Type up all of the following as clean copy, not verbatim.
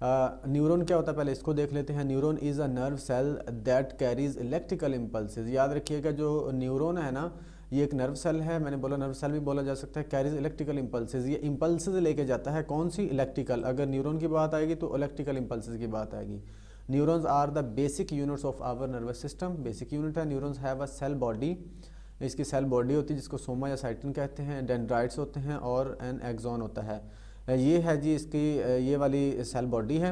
Neuron क्या होता है पहले इसको देख लेते हैं। Neuron is a nerve cell that carries electrical impulses. याद रखिएगा जो न्यूरॉन है ना, ये एक नर्व सेल है, मैंने बोला नर्व सेल भी बोला जा सकता है। कैरीज इलेक्ट्रिकल इम्पल्सेस, ये इम्पल्सेस लेके जाता है। कौन सी? इलेक्ट्रिकल। अगर न्यूरॉन की बात आएगी तो इलेक्ट्रिकल इम्पल्सेस की बात आएगी। Neurons are the basic units of our nervous system. Basic unit है। Neurons have a cell body, इसकी सेल बॉडी होती है जिसको सोमा या साइटिन कहते हैं। डेंड्राइट्स होते हैं और एन एक्सॉन होता है। ये है जी इसकी ये वाली सेल बॉडी है,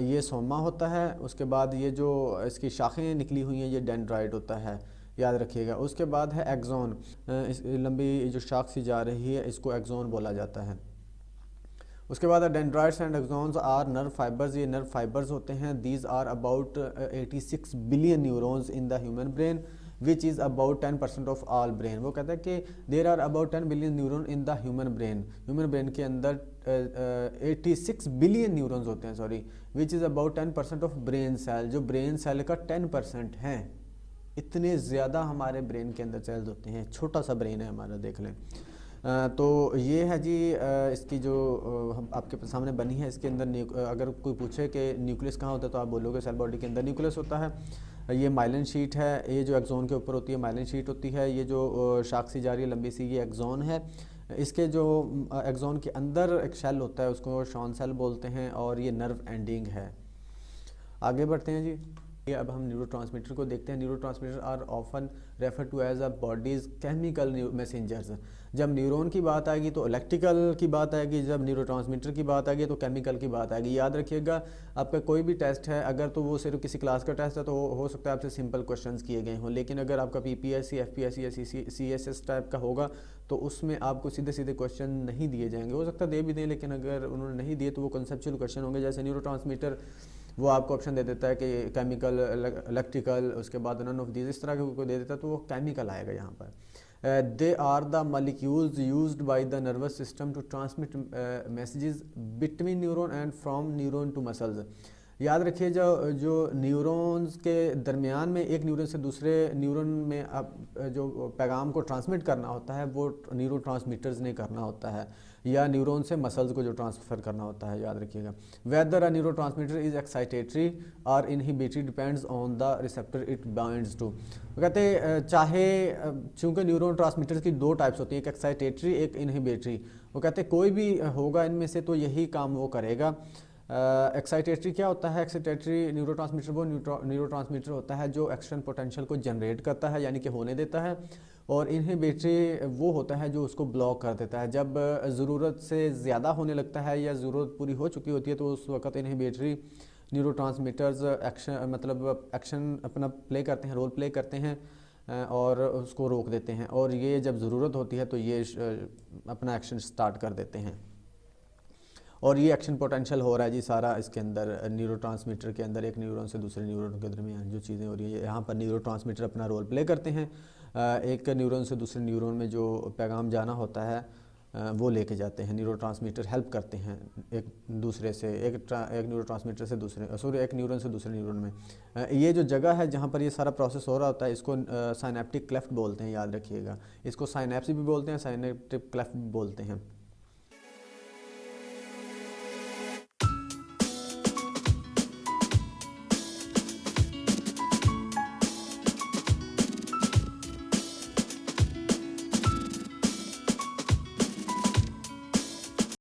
ये सोमा होता है। उसके बाद ये जो इसकी शाखें निकली हुई हैं ये डेंड्राइट होता है, याद रखिएगा। उसके बाद है एक्सॉन, इस लंबी जो शाख सी जा रही है इसको एक्सॉन बोला जाता है। उसके बाद dendrites and axons are nerve fibres, ये नर्व फाइबर्स होते हैं। These are about 86 billion neurons in the human brain which is about 10% of all brain. वो कहता है कि there are about 10 billion neuron in the human brain. Human brain के अंदर 86 billion neurons होते हैं, sorry, which is about 10% of brain cell, जो brain cell का 10% हैं। इतने ज़्यादा हमारे ब्रेन के अंदर सेल्स होते हैं, छोटा सा ब्रेन है हमारा, देख लें। तो ये है जी इसकी जो हम आपके सामने बनी है, इसके अंदर अगर कोई पूछे कि न्यूक्लियस कहाँ होता है तो आप बोलोगे सेल बॉडी के अंदर न्यूक्लियस होता है। ये माइलिन शीट है, ये जो एक्सॉन के ऊपर होती है माइलिन शीट होती है। ये जो शाख सी जा रही है लंबी सी, ये एक्सॉन है। इसके जो एक्सॉन के अंदर एक शेल होता है उसको शॉन सेल बोलते हैं और ये नर्व एंडिंग है। आगे बढ़ते हैं जी। ये अब हम न्यूरोट्रांसमीटर को देखते हैं। Neurotransmitter are often refer to as a body's chemical messengers. जब न्यूरॉन की बात आएगी तो इलेक्ट्रिकल की बात आएगी, जब न्यूरोट्रांसमीटर की बात आएगी तो केमिकल की बात आएगी। याद रखिएगा आपका कोई भी टेस्ट है अगर तो वो सिर्फ किसी क्लास का टेस्ट है तो हो सकता है आपसे सिंपल क्वेश्चंस किए गए हों, लेकिन अगर आपका पीपीएससी, एफपीएससी या सीएसएस टाइप का होगा तो उसमें आपको सीधे सीधे क्वेश्चन नहीं दिए जाएंगे। हो सकता है दे भी दें, लेकिन अगर उन्होंने नहीं दिए तो वो कंसेप्चुअल क्वेश्चन होंगे। जैसे न्यूरोट्रांसमीटर वो आपको ऑप्शन दे देता है कि केमिकल, इलेक्ट्रिकल, उसके बाद नन ऑफ दीज, इस तरह के को दे देता है तो वो केमिकल आएगा यहाँ पर। They are the molecules used by the nervous system to transmit messages between neuron and from neuron to muscles. याद रखिए जो न्यूरॉन्स के दरमियान में एक न्यूरॉन से दूसरे न्यूरॉन में जो पैगाम को ट्रांसमिट करना होता है वो न्यूरोट्रांसमीटर्स ने करना होता है, या न्यूरॉन से मसल्स को जो ट्रांसफ़र करना होता है। याद रखिएगा। Whether a neurotransmitter is excitatory और inhibitory depends on the receptor it binds to. कहते चाहे चूँकि न्यूरॉन ट्रांसमीटर्स की दो टाइप्स होती हैं, एक एक्साइटेटरी एक इनहिबिटरी। वो कहते कोई भी होगा इनमें से तो यही काम वो करेगा। एक्साइटेटरी क्या होता है? एक्साइटेटरी न्यूरोट्रांसमीटर वो न्यूरोट्रांसमीटर होता है जो एक्शन पोटेंशियल को जनरेट करता है, यानी कि होने देता है। और इनहिबिटरी वो होता है जो उसको ब्लॉक कर देता है। जब ज़रूरत से ज़्यादा होने लगता है या ज़रूरत पूरी हो चुकी होती है तो उस वक्त इनहिबिटरी न्यूरोट्रांसमीटर्स एक्शन अपना प्ले करते हैं, रोल प्ले करते हैं और उसको रोक देते हैं। और ये जब ज़रूरत होती है तो ये अपना एक्शन स्टार्ट कर देते हैं। और ये एक्शन पोटेंशियल हो रहा है जी सारा इसके अंदर न्यूरोट्रांसमीटर के अंदर, एक न्यूरॉन से दूसरे न्यूरॉन के दरमियान जो चीज़ें हो रही है यहाँ पर न्यूरोट्रांसमीटर अपना रोल प्ले करते हैं। एक न्यूरॉन से दूसरे न्यूरॉन में जो पैगाम जाना होता है वो लेके जाते हैं। न्यूरोट्रांसमीटर हेल्प करते हैं एक दूसरे से, एक न्यूरोट्रांसमीटर से दूसरे, सॉरी, एक न्यूरॉन से दूसरे न्यूरॉन में। ये जो जगह है जहाँ पर ये सारा प्रोसेस हो रहा होता है इसको साइनेप्टिक क्लेफ्ट बोलते हैं। याद रखिएगा, इसको साइनेप्स भी बोलते हैं, साइनेप्टिक क्लेफ्ट भी बोलते हैं।